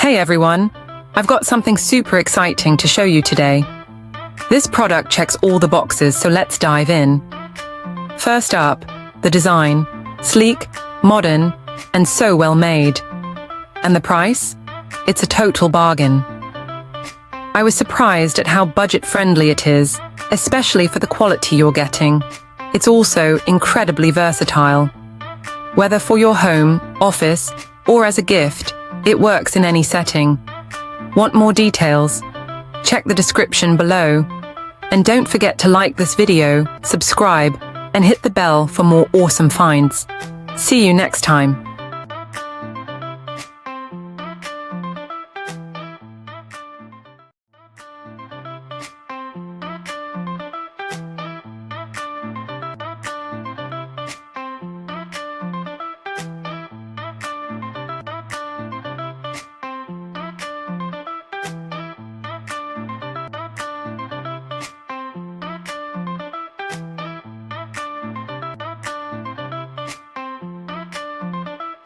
Hey everyone, I've got something super exciting to show you today. This product checks all the boxes, so let's dive in. First up, the design. Sleek, modern, and so well made. And the price? It's a total bargain. I was surprised at how budget-friendly it is, especially for the quality you're getting. It's also incredibly versatile. Whether for your home, office, or as a gift, it works in any setting. Want more details? Check the description below. And don't forget to like this video, subscribe, and hit the bell for more awesome finds. See you next time.